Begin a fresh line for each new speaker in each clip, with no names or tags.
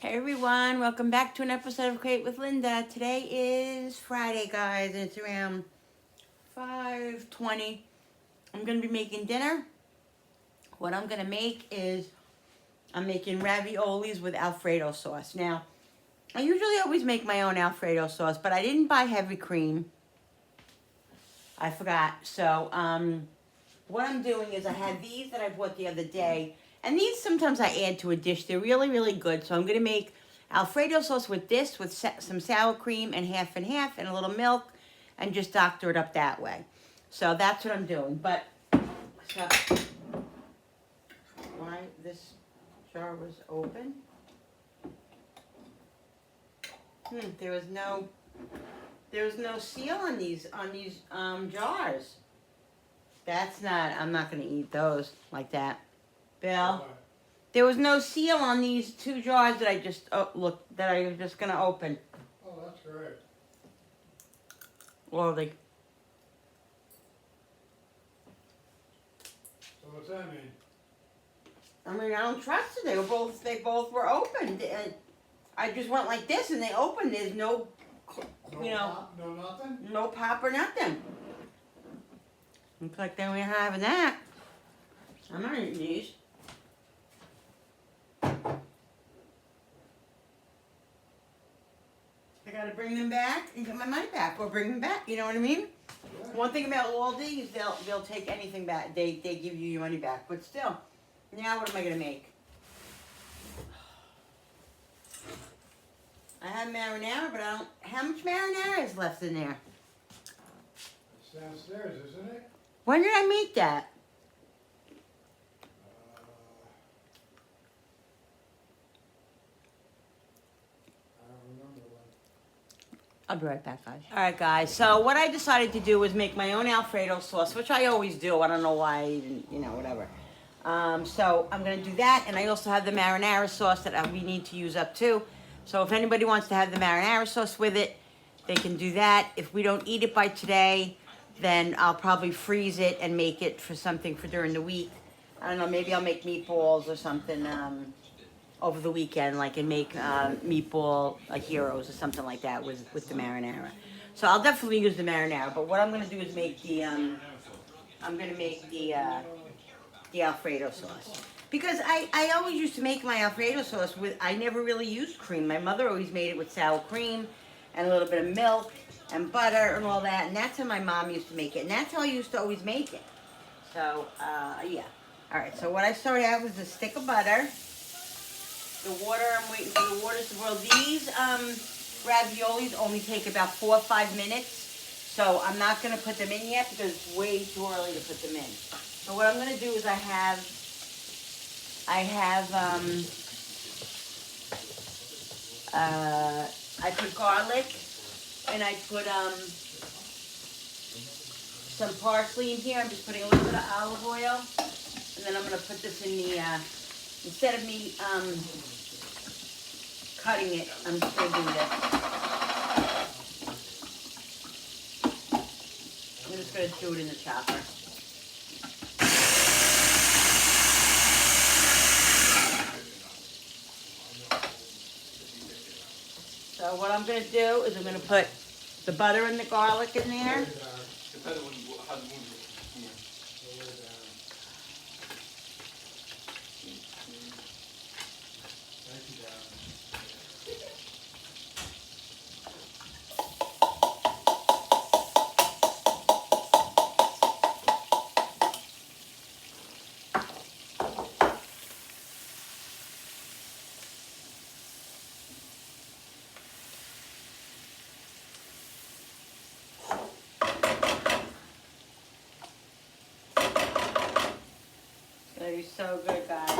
Hey everyone, welcome back to an episode of Create with Linda. Today is Friday, guys, and it's around 5:20. I'm going to be making dinner. What I'm going to make is I'm making raviolis with Alfredo sauce. Now, I usually always make my own Alfredo sauce, but I didn't buy heavy cream. I forgot. So, what I'm doing is I had these that I bought the other day, and these sometimes I add to a dish. They're really, really good. So I'm going to make Alfredo sauce with this, with some sour cream and half, and a little milk, and just doctor it up that way. So that's what I'm doing. But, so, why this jar was open? There was no seal on these jars. That's not, I'm not going to eat those like that. Bill? There was no seal on these two jars that I just, that I was just going to open.
Oh, that's great.
Well, they,
So what's that mean?
I mean, I don't trust it. They both were open. I just went like this and they opened. There's no,
Pop, no nothing?
no pop or nothing. Looks like they were having that. I'm not eating these. I gotta bring them back and get my money back, or bring them back. You know what I mean?
Yeah.
One thing about Aldi is they'll take anything back. They give you your money back. But still, now what am I gonna make? I have marinara, but I don't. How much marinara is left in there?
It's downstairs, isn't it?
When did I make that?
I don't remember when.
I'll be right back, guys. All right, guys. So what I decided to do was make my own Alfredo sauce, which I always do. I don't know why, whatever. So I'm going to do that, and I also have the marinara sauce that we need to use up too. So if anybody wants to have the marinara sauce with it, they can do that. If we don't eat it by today, then I'll probably freeze it and make it for something for during the week. I don't know, maybe I'll make meatballs or something over the weekend, and make meatball heroes or something like that with the marinara. So I'll definitely use the marinara. But what I'm going to do is make the Alfredo sauce. Because I always used to make my Alfredo sauce I never really used cream. My mother always made it with sour cream and a little bit of milk and butter and all that. And that's how my mom used to make it. And that's how I used to always make it. So, yeah. All right, so what I started out was a stick of butter. The water, I'm waiting for the water to boil. These raviolis only take about 4 or 5 minutes. So I'm not going to put them in yet because it's way too early to put them in. So what I'm going to do is I put garlic, and I put some parsley in here. I'm just putting a little bit of olive oil, and then I'm going to put this in the, instead of me cutting it, I'm just going to do this. I'm just going to do it in the chopper. So what I'm going to do is I'm going to put the butter and the garlic in there. It's going to be so good, guys.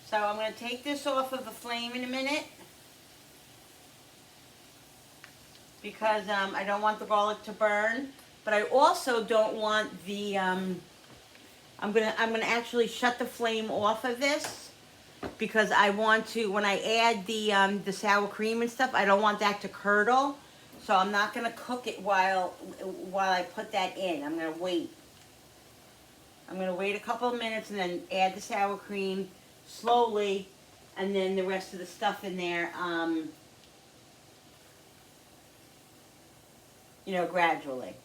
So I'm going to take this off of the flame in a minute because I don't want the garlic to burn, but I also don't want the I'm going to actually shut the flame off of this because I want to, when I add the sour cream and stuff, I don't want that to curdle. So I'm not going to cook it while I put that in. I'm going to wait. I'm gonna wait a couple of minutes and then add the sour cream slowly, and then the rest of the stuff in there, you know, gradually.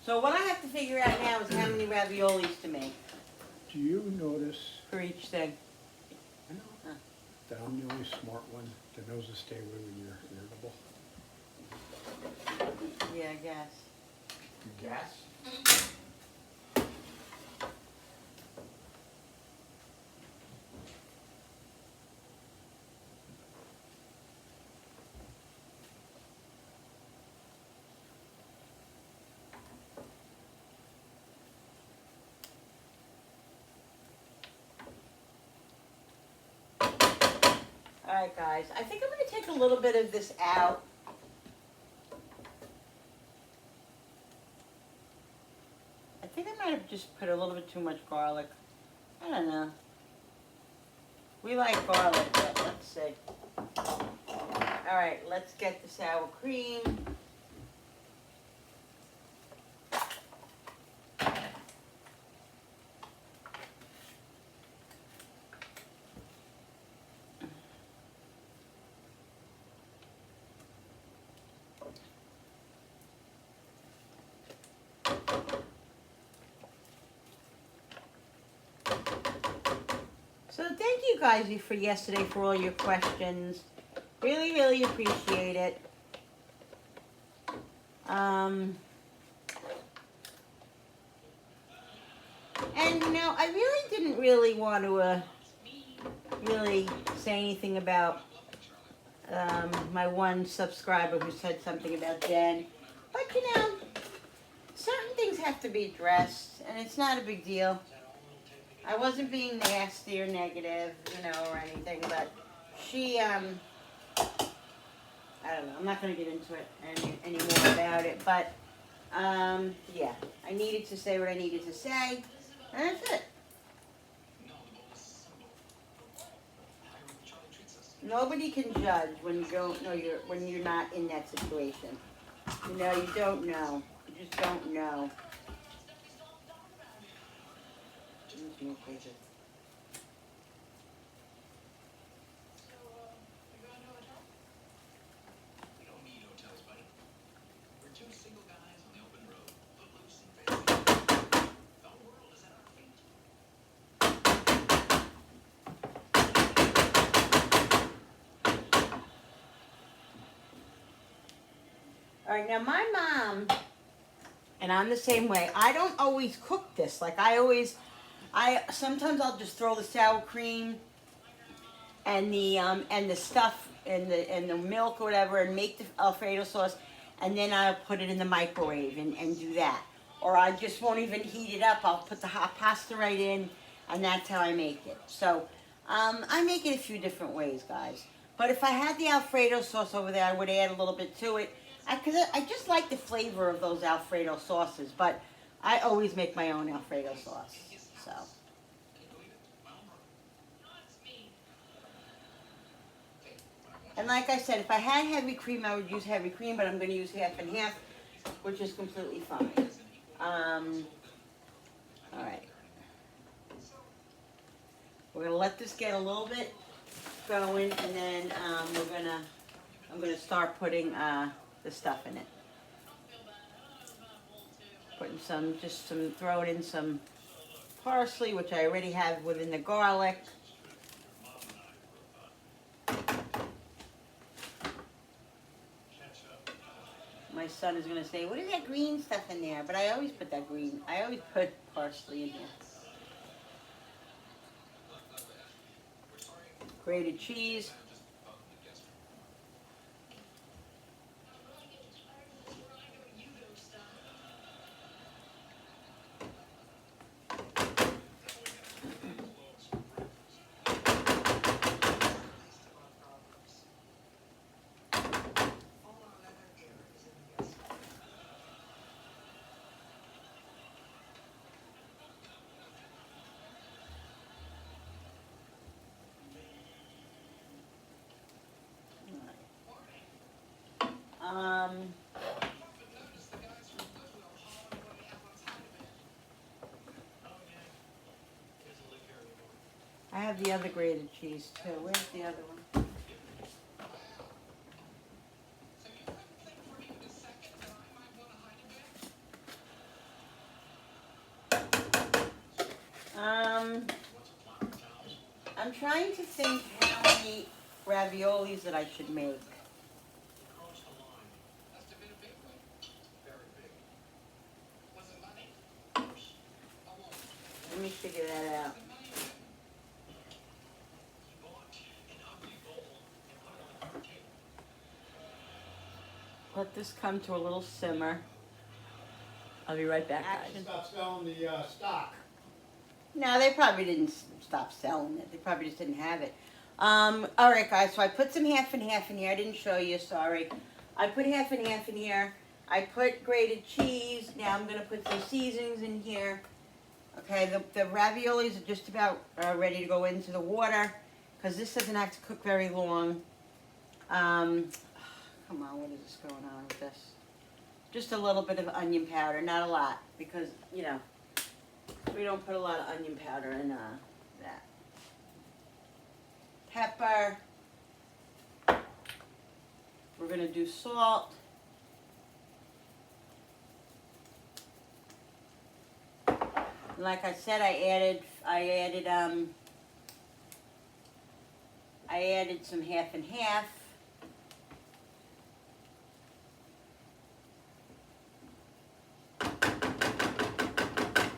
So what I have to figure out now is how many raviolis to make
Do you notice
for each thing.
I know that I'm the only smart one that knows to stay away when you're irritable?
Yeah, I guess.
Gas?
Alright guys, I think I'm going to take a little bit of this out. I think I might have just put a little bit too much garlic. I don't know. We like garlic, but let's see. Alright, let's get the sour cream. So thank you guys for yesterday for all your questions. Really, really appreciate it. And you know, I really didn't really want to really say anything about my one subscriber who said something about Jen. But you know, certain things have to be addressed, and it's not a big deal. I wasn't being nasty or negative, you know, or anything, but she, I don't know, I'm not going to get into it any more about it, but, yeah, I needed to say what I needed to say, and that's it. Nobody can judge when you don't know when you're not in that situation. You know, you don't know. You just don't know. All right, now my mom, and I'm the same way, I don't always cook this. Like sometimes I'll just throw the sour cream and the stuff and the milk or whatever and make the Alfredo sauce, and then I'll put it in the microwave and do that. Or I just won't even heat it up. I'll put the hot pasta right in, and that's how I make it. So I make it a few different ways, guys. But if I had the Alfredo sauce over there, I would add a little bit to it. Because I just like the flavor of those Alfredo sauces, but I always make my own Alfredo sauce, so. And like I said, if I had heavy cream, I would use heavy cream, but I'm going to use half and half, which is completely fine. All right. We're going to let this get a little bit going, and then I'm going to start putting the stuff in it. Putting throwing in some parsley, which I already have within the garlic. My son is going to say, what is that green stuff in there? But I always put I always put parsley in there. Grated cheese. have the other grated cheese too. Where's the other one? I'm trying to think how many raviolis that I should make. Let me figure that out. Let this come to a little simmer. I'll be right back, guys.
Stop selling the stock.
No, they probably didn't stop selling it. They probably just didn't have it. All right, guys. So I put some half and half in here. I didn't show you. Sorry. I put half and half in here. I put grated cheese. Now I'm gonna put some seasonings in here. Okay. The raviolis are just about ready to go into the water because this doesn't have to cook very long. Come on, what is this going on with this? Just a little bit of onion powder, not a lot, because, you know, we don't put a lot of onion powder in that. Pepper. We're gonna do salt. Like I said, I added some half and half.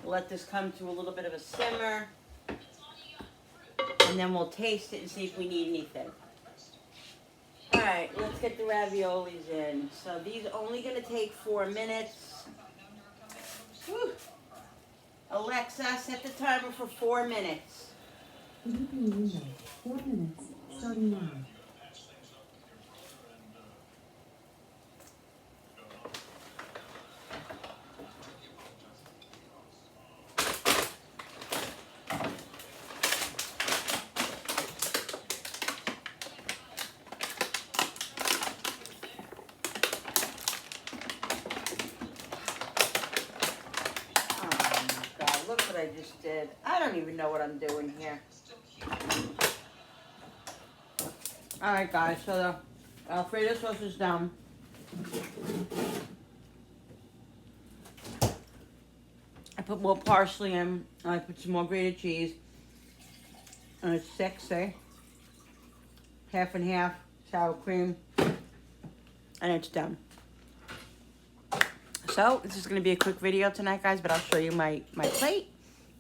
Let this come to a little bit of a simmer, and then we'll taste it and see if we need anything. All right, let's get the raviolis in. So these are only going to take 4 minutes. Whew. Alexa, set the timer for 4 minutes.
4 minutes, starting now.
Look what I just did. I don't even know what I'm doing here. Alright guys, so the Alfredo sauce is done. I put more parsley in. I put some more grated cheese. And it's sexy. Half and half sour cream. And it's done. So, this is going to be a quick video tonight, guys, but I'll show you my plate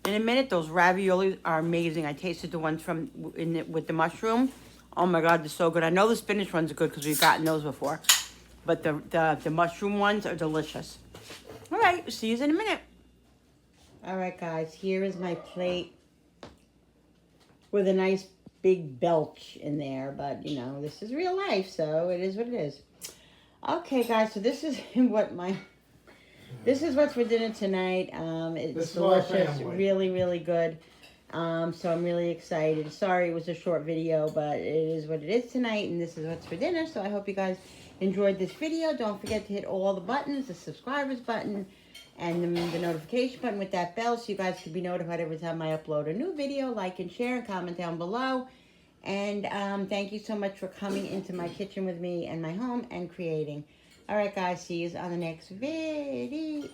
in a minute. Those raviolis are amazing. I tasted the ones with the mushroom. Oh my God, they're so good. I know the spinach ones are good because we've gotten those before. But the mushroom ones are delicious. All right, see you in a minute. All right, guys, here is my plate with a nice big belch in there. But, you know, this is real life, so it is what it is. Okay, guys, so this is This is what's for dinner tonight. It's delicious, really, really good. So I'm really excited. Sorry it was a short video, but it is what it is tonight, and this is what's for dinner. So I hope you guys enjoyed this video. Don't forget to hit all the buttons, the subscribers button, and the notification button with that bell so you guys can be notified every time I upload a new video. Like and share and comment down below. And thank you so much for coming into my kitchen with me and my home and creating. All right, guys, see you on the next video.